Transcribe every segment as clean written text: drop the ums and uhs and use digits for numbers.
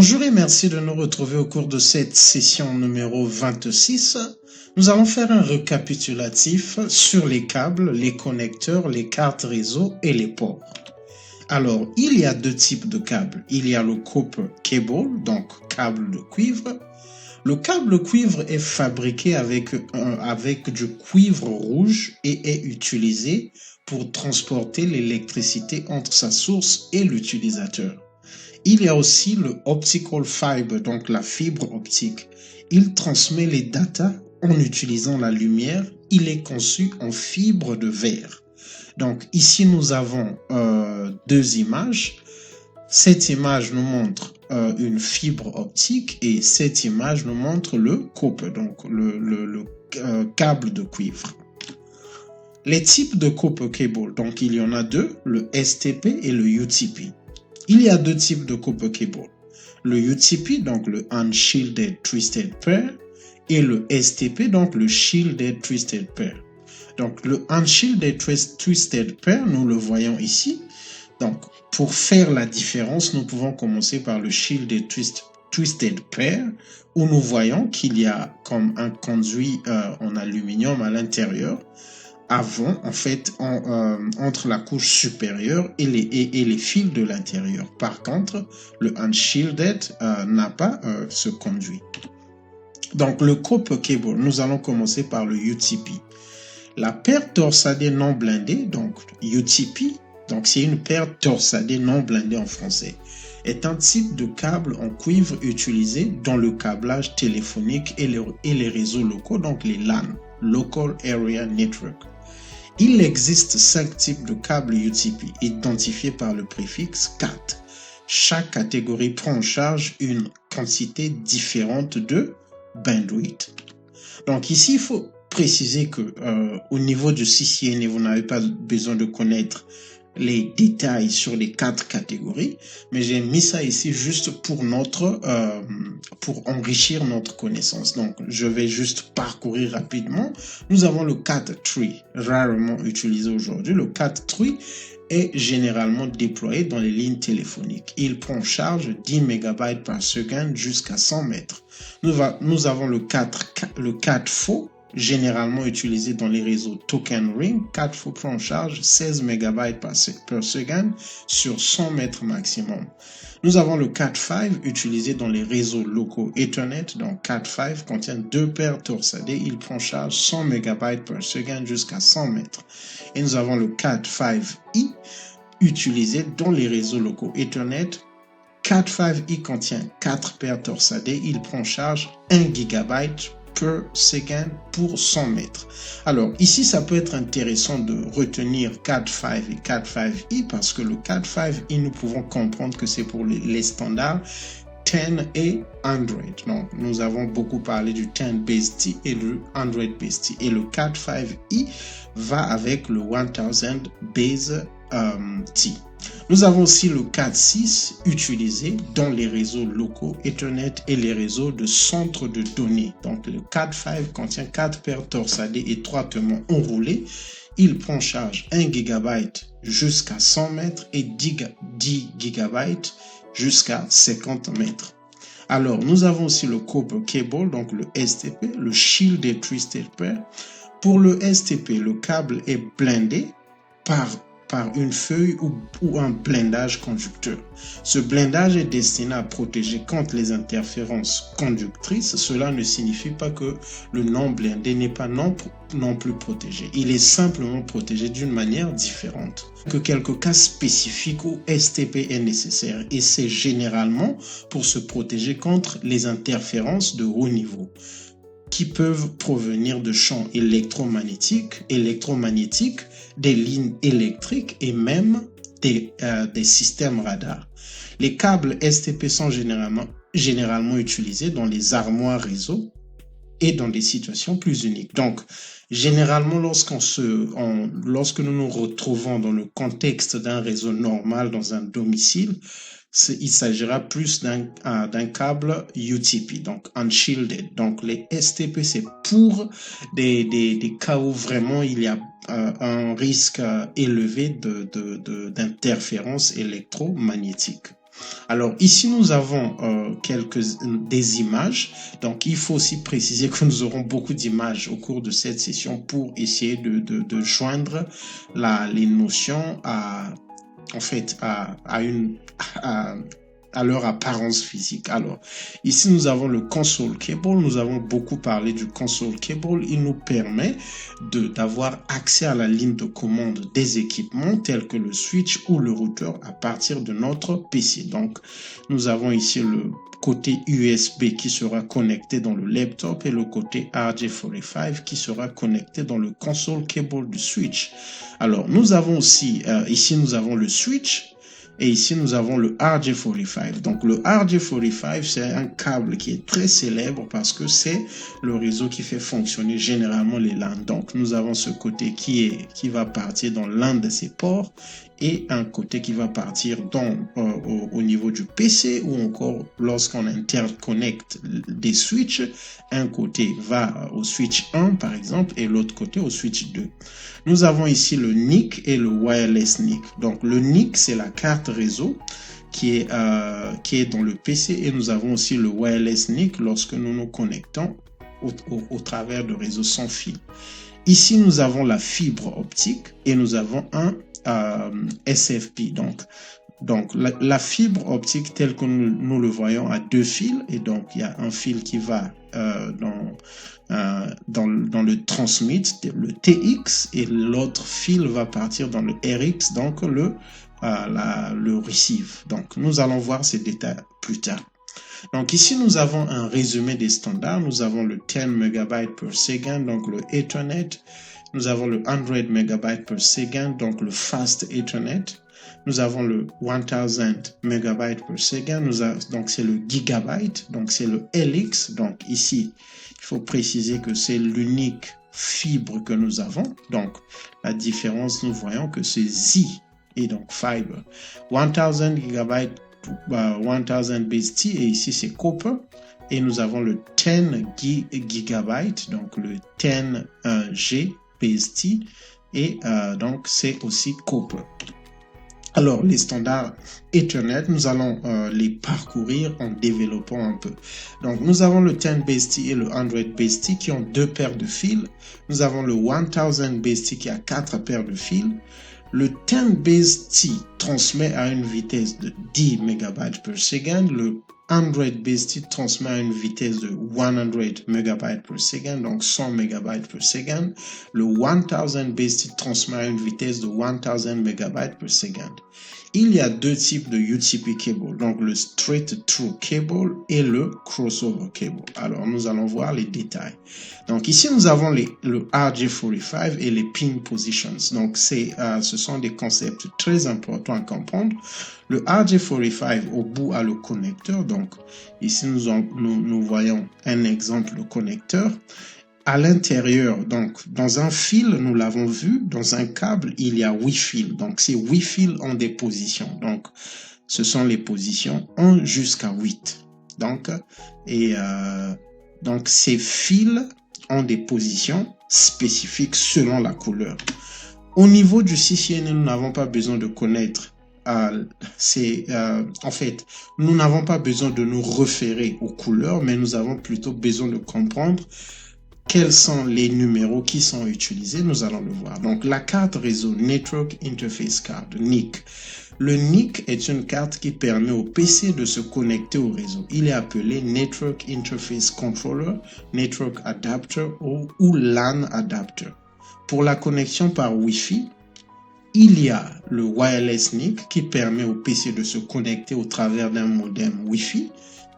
Bonjour et merci de nous retrouver au cours de cette session numéro 26. Nous allons faire un récapitulatif sur les câbles, les connecteurs, les cartes réseau et les ports. Alors, il y a deux types de câbles. Il y a le copper cable, donc câble de cuivre. Le câble cuivre est fabriqué avec du cuivre rouge et est utilisé pour transporter l'électricité entre sa source et l'utilisateur. Il y a aussi le optical fiber, donc la fibre optique. Il transmet les datas en utilisant la lumière. Il est conçu en fibre de verre. Donc ici nous avons deux images. Cette image nous montre une fibre optique et cette image nous montre le copper, donc le câble de cuivre. Les types de copper cable, donc il y en a deux, le STP et le UTP. Il y a deux types de copper cable. Le UTP, donc le Unshielded Twisted Pair, et le STP, donc le Shielded Twisted Pair. Donc le Unshielded Twisted Pair, nous le voyons ici. Donc pour faire la différence, nous pouvons commencer par le Shielded Twisted Pair, où nous voyons qu'il y a comme un conduit en aluminium à l'intérieur, avant, en fait, entre la couche supérieure et les fils de l'intérieur. Par contre, le Unshielded n'a pas ce conduit. Donc, le copper cable, nous allons commencer par le UTP. La paire torsadée non blindée, donc UTP, donc c'est une paire torsadée non blindée en français, est un type de câble en cuivre utilisé dans le câblage téléphonique et les réseaux locaux, donc les LAN, Local Area Network. Il existe 5 types de câbles UTP identifiés par le préfixe CAT. Chaque catégorie prend en charge une quantité différente de bandwidth. Donc ici, il faut préciser que au niveau du CCNA, vous n'avez pas besoin de connaître les détails sur les 4 catégories, mais j'ai mis ça ici juste pour enrichir notre connaissance. Donc, je vais juste parcourir rapidement. Nous avons le CAT tree, rarement utilisé aujourd'hui. Le CAT tree est généralement déployé dans les lignes téléphoniques. Il prend en charge 10 MB par seconde jusqu'à 100 mètres. Nous avons le CAT faux, généralement utilisé dans les réseaux token ring. 4 fois prend en charge 16 MB par seconde sur 100 mètres maximum. Nous avons le Cat5 utilisé dans les réseaux locaux Ethernet. Donc Cat5 contient 2 paires torsadées. Il prend en charge 100 MB par seconde jusqu'à 100 mètres. Et nous avons le Cat5i utilisé dans les réseaux locaux Ethernet. Cat5i contient 4 paires torsadées. Il prend en charge 1 GB per seconde pour 100 mètres. Alors ici, ça peut être intéressant de retenir Cat5 et Cat5i parce que le Cat5i, nous pouvons comprendre que c'est pour les standards 10 et 100. Donc, nous avons beaucoup parlé du 10 base T et le 100 base T. Et le Cat5i va avec le 1000 base T. Nous avons aussi le Cat6 utilisé dans les réseaux locaux Ethernet et les réseaux de centres de données. Donc le Cat5 contient 4 paires torsadées étroitement enroulées. Il prend en charge 1 GB jusqu'à 100 mètres et 10 GB jusqu'à 50 mètres. Alors nous avons aussi le copper cable, donc le STP, le Shielded Twisted Pair. Pour le STP, le câble est blindé par une feuille ou un blindage conducteur. Ce blindage est destiné à protéger contre les interférences conductrices. Cela ne signifie pas que le non blindé n'est pas non plus protégé. Il est simplement protégé d'une manière différente. Que quelques cas spécifiques où STP est nécessaire et c'est généralement pour se protéger contre les interférences de haut niveau qui peuvent provenir de champs électromagnétiques, des lignes électriques et même des systèmes radars. Les câbles STP sont généralement utilisés dans les armoires réseau et dans des situations plus uniques. Donc, généralement, lorsque nous nous retrouvons dans le contexte d'un réseau normal dans un domicile, il s'agira plus d'un câble UTP, donc Unshielded. Donc les STP, c'est pour des cas où vraiment il y a un risque élevé d'interférence électromagnétique. Alors ici, nous avons des images. Donc, il faut aussi préciser que nous aurons beaucoup d'images au cours de cette session pour essayer de joindre les notions à leur apparence physique. Alors, ici, nous avons le console cable. Nous avons beaucoup parlé du console cable. Il nous permet d'avoir accès à la ligne de commande des équipements tels que le switch ou le routeur à partir de notre PC. Donc, nous avons ici le côté USB qui sera connecté dans le laptop et le côté RJ45 qui sera connecté dans le console cable du switch. Alors, nous avons aussi, ici, nous avons le switch. Et ici, nous avons le RJ45. Donc, le RJ45, c'est un câble qui est très célèbre parce que c'est le réseau qui fait fonctionner généralement les LAN. Donc, nous avons ce côté qui va partir dans l'un de ces ports et un côté qui va partir au niveau du PC ou encore lorsqu'on interconnecte des switches, un côté va au switch 1 par exemple et l'autre côté au switch 2. Nous avons ici le NIC et le wireless NIC. Donc le NIC, c'est la carte réseau qui est dans le PC et nous avons aussi le wireless NIC lorsque nous nous connectons au travers de réseaux sans fil. Ici, nous avons la fibre optique et nous avons un SFP. Donc la fibre optique telle que nous le voyons a deux fils et donc il y a un fil qui va dans le transmit, le TX, et l'autre fil va partir dans le RX, donc le receive. Donc nous allons voir ces détails plus tard. Donc ici, nous avons un résumé des standards. Nous avons le 10 MB per second, donc le Ethernet. Nous avons le 100 MB per second, donc le Fast Ethernet. Nous avons le 1000 MB per second, donc c'est le gigabyte, donc c'est le LX. Donc ici, il faut préciser que c'est l'unique fibre que nous avons. Donc la différence, nous voyons que c'est Z et donc fiber. 1000 GB 1000 base T et ici c'est copper et nous avons le 10 gigabyte donc le 10G base T et donc c'est aussi copper. Alors les standards Ethernet, nous allons les parcourir en développant un peu. Donc nous avons le 10 base T et le 100 base T qui ont deux paires de fils. Nous avons le 1000 base T qui a quatre paires de fils. Le 10 base T transmet à une vitesse de 10 MB per second. Le 100 base T transmet à une vitesse de 100 MB per second, donc 100 MB per second. Le 1000 base T transmet à une vitesse de 1000 MB per second. Il y a deux types de UTP cable, donc le straight through cable et le crossover cable. Alors, nous allons voir les détails. Donc, ici, nous avons le RJ45 et les pin positions. Donc, ce sont des concepts très importants à comprendre. Le RJ45, au bout, a le connecteur. Donc, ici, nous voyons un exemple de connecteur. À l'intérieur, donc, dans un fil, nous l'avons vu, dans un câble, il y a 8 fils. Donc, ces 8 fils ont des positions. Donc, ce sont les positions 1 jusqu'à 8. Donc, donc, ces fils ont des positions spécifiques selon la couleur. Au niveau du CCNA, nous n'avons pas besoin de connaître en fait, nous n'avons pas besoin de nous référer aux couleurs, mais nous avons plutôt besoin de comprendre quels sont les numéros qui sont utilisés. Nous allons le voir. Donc, la carte réseau Network Interface Card, NIC. Le NIC est une carte qui permet au PC de se connecter au réseau. Il est appelé Network Interface Controller, Network Adapter ou LAN Adapter. Pour la connexion par Wi-Fi, il y a le wireless NIC qui permet au PC de se connecter au travers d'un modem Wi-Fi.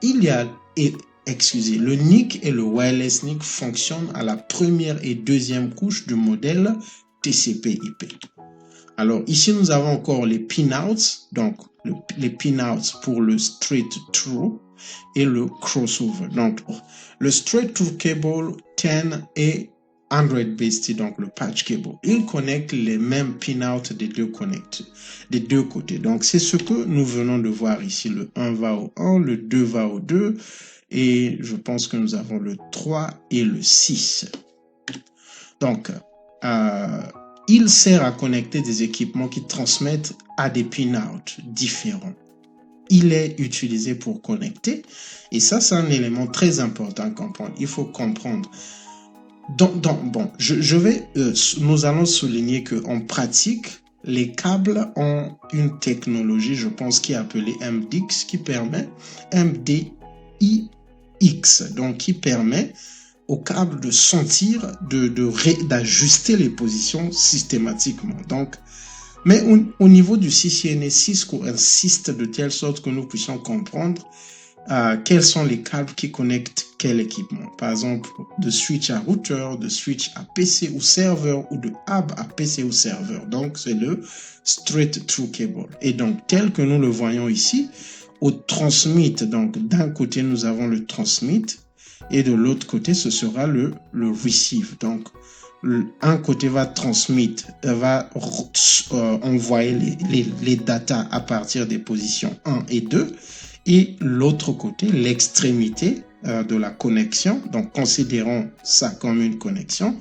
Le NIC et le wireless NIC fonctionnent à la première et deuxième couche du modèle TCP/IP. Alors ici, nous avons encore les pinouts, donc les pinouts pour le straight through et le crossover. Donc le straight through cable 10 et 100 base T, donc le patch cable, il connecte les mêmes pinouts des deux côtés. Donc c'est ce que nous venons de voir ici. Le 1 va au 1, le 2 va au 2 et je pense que nous avons le 3 et le 6. Donc il sert à connecter des équipements qui transmettent à des pinouts différents. il est utilisé pour connecter. Et ça, c'est un élément très important à comprendre. Il faut comprendre. Bon, nous allons souligner qu'en pratique, les câbles ont une technologie, je pense, qui est appelée MDX, qui permet MDIX, donc qui permet au câble de sentir, d'ajuster les positions systématiquement. Donc, mais au niveau du CCNA, Cisco insiste de telle sorte que nous puissions comprendre quels sont les câbles qui connectent quel équipement. Par exemple, de switch à routeur, de switch à PC ou serveur, ou de hub à PC ou serveur. Donc, c'est le straight through cable. Et donc, tel que nous le voyons ici, au transmit, donc d'un côté, nous avons le transmit, et de l'autre côté, ce sera le receive. Donc, un côté va transmettre, va envoyer les datas à partir des positions 1 et 2, et l'autre côté, l'extrémité de la connexion, donc considérons ça comme une connexion,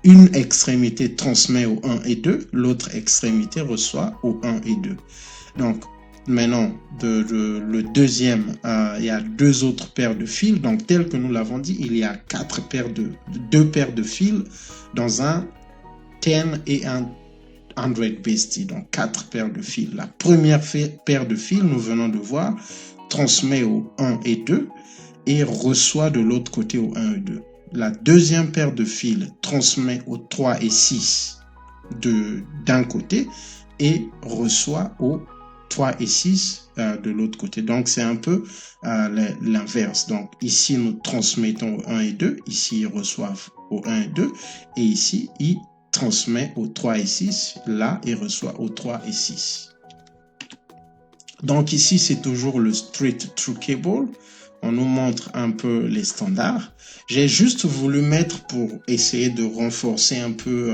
une extrémité transmet au 1 et 2, l'autre extrémité reçoit au 1 et 2. Donc, maintenant, le deuxième, il y a deux autres paires de fils. Donc, tel que nous l'avons dit, il y a deux paires de fils dans un 10 et un 100 base T. Donc, 4 paires de fils. La première paire de fils, nous venons de voir, transmet au 1 et 2 et reçoit de l'autre côté au 1 et 2. La deuxième paire de fils transmet au 3 et 6 d'un côté et reçoit au 3 et 6 de l'autre côté. Donc, c'est un peu l'inverse. Donc, ici, nous transmettons au 1 et 2. Ici, ils reçoivent au 1 et 2. Et ici, ils transmettent au 3 et 6. Là, ils reçoivent au 3 et 6. Donc, ici, c'est toujours le straight through cable. On nous montre un peu les standards. J'ai juste voulu mettre pour essayer de renforcer un peu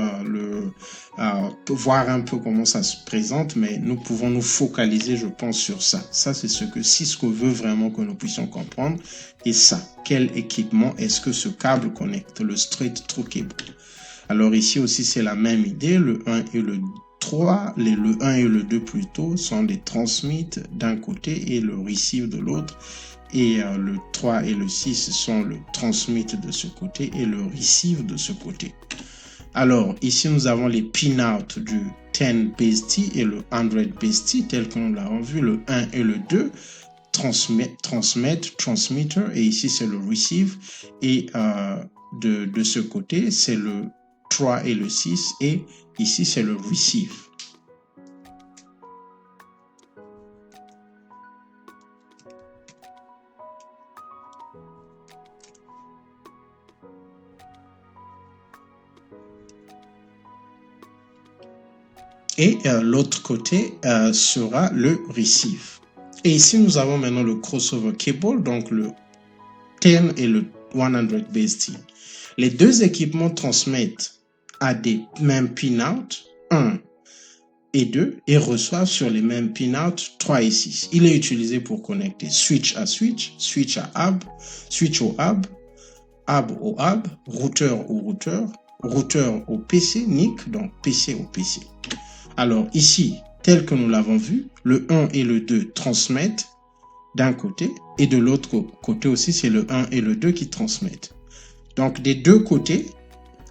voir un peu comment ça se présente, mais nous pouvons nous focaliser, je pense, sur ça. Ça, c'est ce que Cisco veut vraiment que nous puissions comprendre. Et ça, quel équipement est-ce que ce câble connecte? Le straight through cable. Alors ici aussi, c'est la même idée. Le 1 et le 3, le 1 et le 2 plutôt, sont des transmits d'un côté et le receive de l'autre. Et le 3 et le 6 sont le transmit de ce côté et le receive de ce côté. Alors, ici, nous avons les pin-out du 10 base T et le 100 base T, tel que nous l'avons vu, le 1 et le 2, transmitter, et ici, c'est le receive. Et de ce côté, c'est le 3 et le 6, et ici, c'est le receive. Et l'autre côté sera le receive. Et ici, nous avons maintenant le crossover cable, donc le 10 et le 100 base T. Les deux équipements transmettent à des mêmes pin-out 1 et 2 et reçoivent sur les mêmes pin-out 3 et 6. Il est utilisé pour connecter switch à switch, switch à hub, switch au hub au hub, routeur au routeur, routeur au PC, NIC, donc PC au PC. Alors ici, tel que nous l'avons vu, le 1 et le 2 transmettent d'un côté et de l'autre côté aussi, c'est le 1 et le 2 qui transmettent. Donc des deux côtés,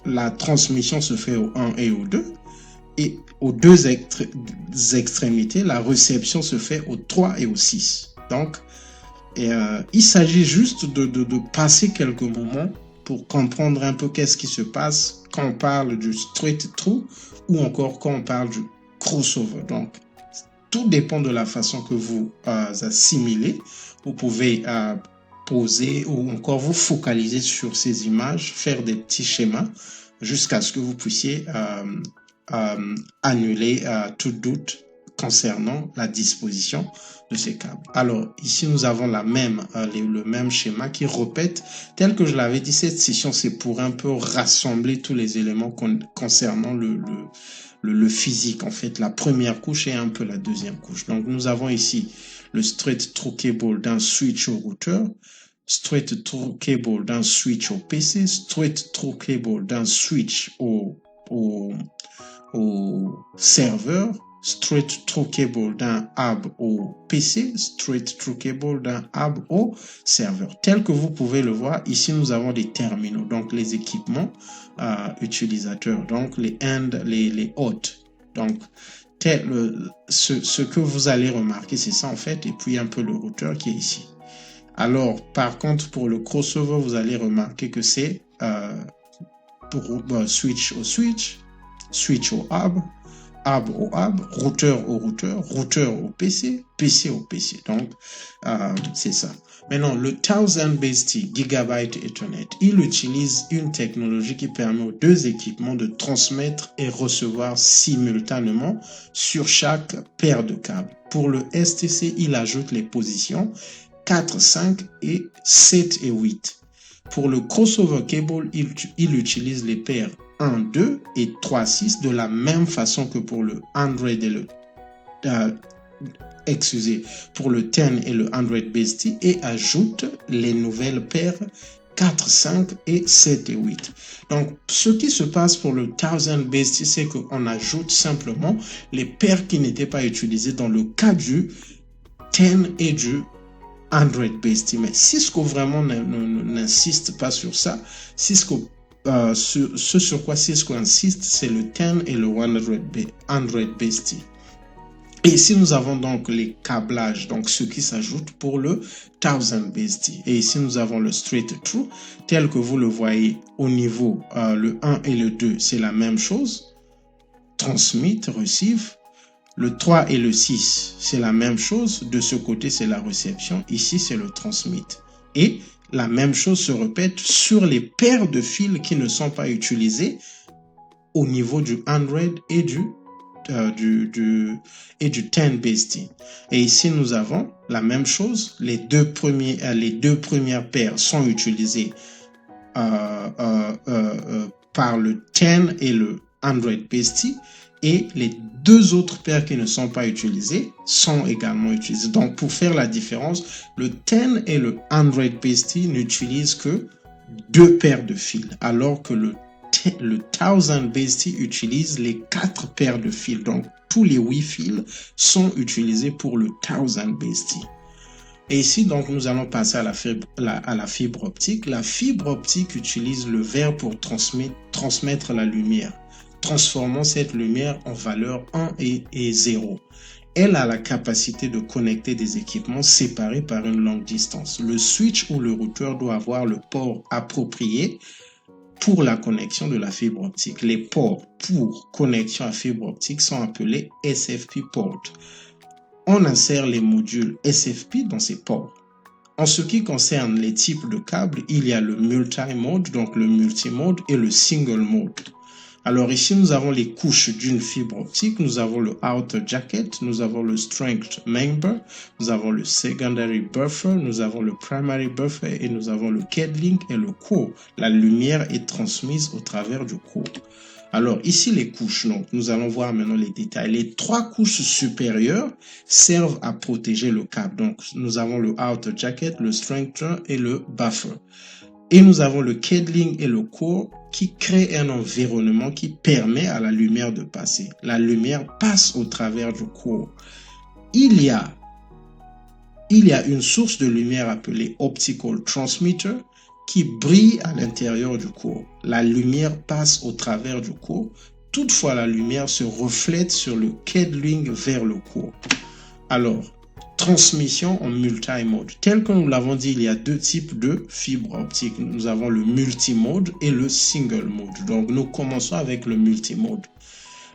la transmission se fait au 1 et au 2 et aux deux extrémités, la réception se fait au 3 et au 6. Donc, il s'agit juste de passer quelques moments pour comprendre un peu qu'est-ce qui se passe quand on parle du straight through ou encore quand on parle du crossover. Donc, tout dépend de la façon que vous assimilez. Vous pouvez poser ou encore vous focaliser sur ces images, faire des petits schémas jusqu'à ce que vous puissiez annuler tout doute concernant la disposition de ces câbles. Alors, ici, nous avons le même schéma qui répète, tel que je l'avais dit, cette session, c'est pour un peu rassembler tous les éléments concernant le physique, en fait, la première couche et un peu la deuxième couche. Donc, nous avons ici le straight through cable d'un switch au routeur, straight through cable d'un switch au PC, straight through cable d'un switch au serveur, straight through cable d'un hub au PC, straight through cable d'un hub au serveur. Tel que vous pouvez le voir, ici nous avons des terminaux, donc les équipements utilisateurs, donc les hôtes. Donc ce que vous allez remarquer, c'est ça en fait, et puis un peu le routeur qui est ici. Alors par contre pour le crossover, vous allez remarquer que c'est pour switch au switch, switch au hub, hub au hub, routeur au routeur, routeur au PC, PC au PC. Donc, c'est ça. Maintenant, le 1000 base T, Gigabyte Ethernet, il utilise une technologie qui permet aux deux équipements de transmettre et recevoir simultanément sur chaque paire de câbles. Pour le STC, il ajoute les positions 4, 5 et 7 et 8. Pour le crossover cable, il utilise les paires 1, 2 et 3, 6 de la même façon que pour le 100 et le pour le 10 et le 100 base T et ajoute les nouvelles paires 4, 5 et 7 et 8. Donc, ce qui se passe pour le 1000 base T, c'est qu'on ajoute simplement les paires qui n'étaient pas utilisées dans le cas du 10 et du 100 base T. Mais Cisco vraiment n'insiste pas sur ça. Cisco ce sur quoi Cisco insiste, c'est le 10 et le 100 base T. Et ici, nous avons donc les câblages, donc ce qui s'ajoute pour le 1000 base T. Et ici, nous avons le straight through, tel que vous le voyez au niveau, le 1 et le 2, c'est la même chose. Transmit, receive. Le 3 et le 6, c'est la même chose. De ce côté, c'est la réception. Ici, c'est le transmit. Et la même chose se répète sur les paires de fils qui ne sont pas utilisés au niveau du 100 et du 10 base T. Et ici, nous avons la même chose. Les deux premières paires sont utilisées par le 10 et le 100 base T. Et les deux autres paires qui ne sont pas utilisées sont également utilisées. Donc, pour faire la différence, le 10 et le 100 base T n'utilisent que deux paires de fils, alors que le 1000 base T utilise les 4 paires de fils. Donc, tous les 8 fils sont utilisés pour le 1000 base T. Et ici, donc, nous allons passer à la fibre optique. La fibre optique utilise le verre pour transmettre la lumière, transformant cette lumière en valeur 1 et 0. Elle a la capacité de connecter des équipements séparés par une longue distance. Le switch ou le routeur doit avoir le port approprié pour la connexion de la fibre optique. Les ports pour connexion à fibre optique sont appelés SFP ports. On insère les modules SFP dans ces ports. En ce qui concerne les types de câbles, il y a le multi-mode, donc le multimode, et le single mode. Alors ici, nous avons les couches d'une fibre optique. Nous avons le outer jacket, nous avons le strength member, nous avons le secondary buffer, nous avons le primary buffer et nous avons le cabling et le core. La lumière est transmise au travers du core. Alors ici, les couches, donc, nous allons voir maintenant les détails. Les 3 couches supérieures servent à protéger le câble. Donc, nous avons le outer jacket, le strength et le buffer. Et nous avons le cabling et le core qui créent un environnement qui permet à la lumière de passer. La lumière passe au travers du core. Il y a une source de lumière appelée optical transmitter qui brille à l'intérieur du core. La lumière passe au travers du core. Toutefois, la lumière se reflète sur le cabling vers le core. Alors, transmission en multimode. Tel que nous l'avons dit, il y a 2 types de fibres optiques. Nous avons le multimode et le single mode. Donc, nous commençons avec le multimode.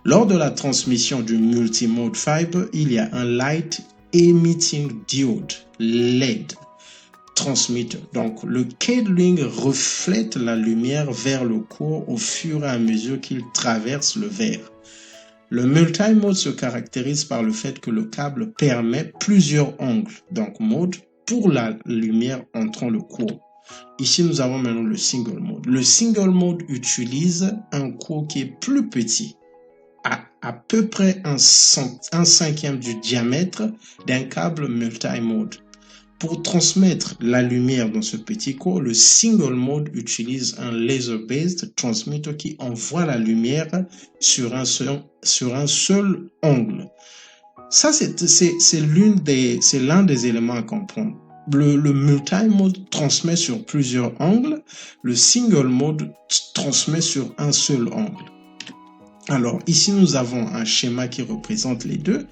Lors de la transmission du multimode fiber, il y a un light emitting diode, LED, transmitter. Donc, le cabling reflète la lumière vers le core au fur et à mesure qu'il traverse le verre. Le multimode se caractérise par le fait que le câble permet plusieurs angles, donc mode, pour la lumière entrant le core. Ici, nous avons maintenant le single mode. Le single mode utilise un core qui est plus petit, à peu près un cinquième du diamètre d'un câble multimode. Pour transmettre la lumière dans ce petit corps, le single mode utilise un laser-based transmitter qui envoie la lumière sur un seul angle. Ça, c'est l'un des éléments à comprendre. Le multi-mode transmet sur plusieurs angles. Le single mode transmet sur un seul angle. Alors, ici, nous avons un schéma qui représente les deux.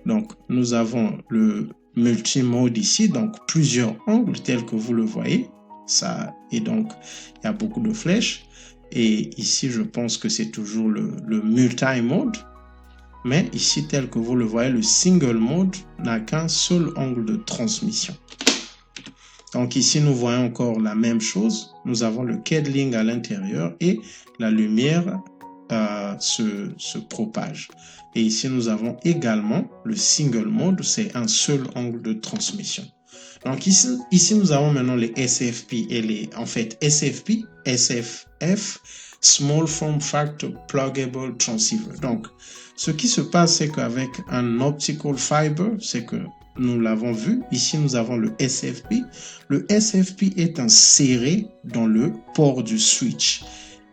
Donc, nous avons le multi-mode ici, donc plusieurs angles tels que vous le voyez. Ça, et donc, il y a beaucoup de flèches. Et ici, je pense que c'est toujours le multi-mode. Mais ici, tel que vous le voyez, le single mode n'a qu'un seul angle de transmission. Donc ici, nous voyons encore la même chose. Nous avons le cabling à l'intérieur et la lumière se propage. Et ici, nous avons également le single mode, c'est un seul angle de transmission. Donc ici, nous avons maintenant les SFP et les, en fait, SFP, SFF, Small Form Factor Pluggable Transceiver. Donc, ce qui se passe, c'est qu'avec un optical fiber, c'est que nous l'avons vu, ici nous avons le SFP. Le SFP est inséré dans le port du switch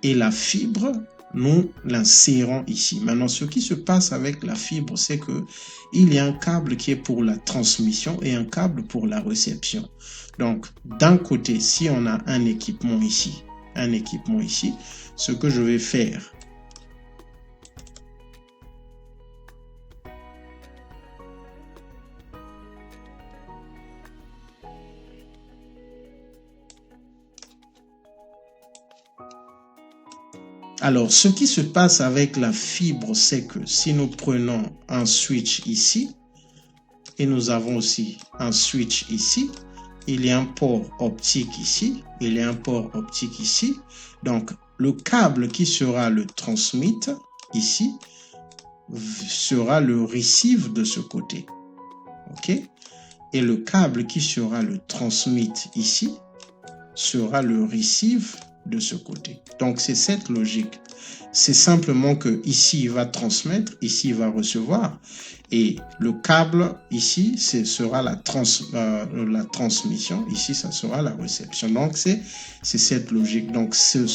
et la fibre, nous l'insérons ici. Maintenant, ce qui se passe avec la fibre, c'est que il y a un câble qui est pour la transmission et un câble pour la réception. Donc, d'un côté, si on a un équipement ici, ce que je vais faire, alors, ce qui se passe avec la fibre, c'est que si nous prenons un switch ici, et nous avons aussi un switch ici, il y a un port optique ici, il y a un port optique ici. Donc, le câble qui sera le transmit ici sera le receive de ce côté. OK? Et le câble qui sera le transmit ici sera le receive de ce côté. Donc, c'est cette logique. C'est simplement que ici, il va transmettre, ici, il va recevoir. Et le câble, ici, ce sera la transmission. Ici, ça sera la réception. Donc, c'est cette logique. Donc, ce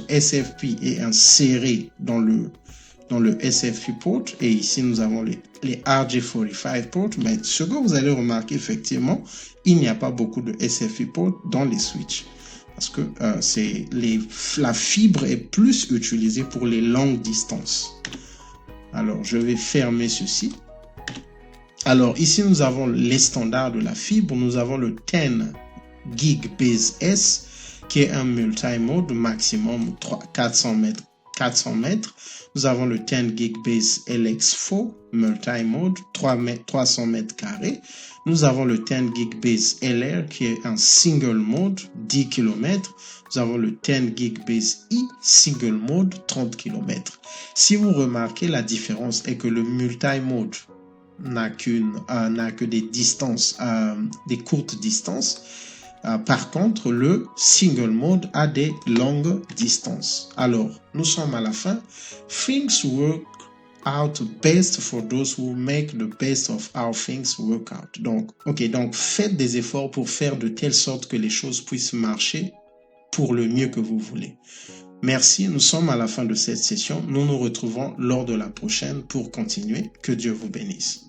SFP est inséré dans le SFP port. Et ici, nous avons les RJ45 ports. Mais ce que vous allez remarquer, effectivement, il n'y a pas beaucoup de SFP ports dans les switches. Parce que la fibre est plus utilisée pour les longues distances. Alors, je vais fermer ceci. Alors, ici, nous avons les standards de la fibre. Nous avons le 10 gig base S, qui est un multimode maximum 400 mètres. Nous avons le 10 gig base LX4 multimode 300 mètres carrés. Nous avons le 10 gig base LR qui est un single mode 10 km. Nous avons le 10 gig base E single mode 30 km. Si vous remarquez, la différence est que le multimode n'a que des distances, des courtes distances. Par contre, le single mode a des longues distances. Alors, nous sommes à la fin. Things work out best for those who make the best of how things work out. Donc, donc faites des efforts pour faire de telle sorte que les choses puissent marcher pour le mieux que vous voulez. Merci, nous sommes à la fin de cette session. Nous nous retrouvons lors de la prochaine pour continuer. Que Dieu vous bénisse.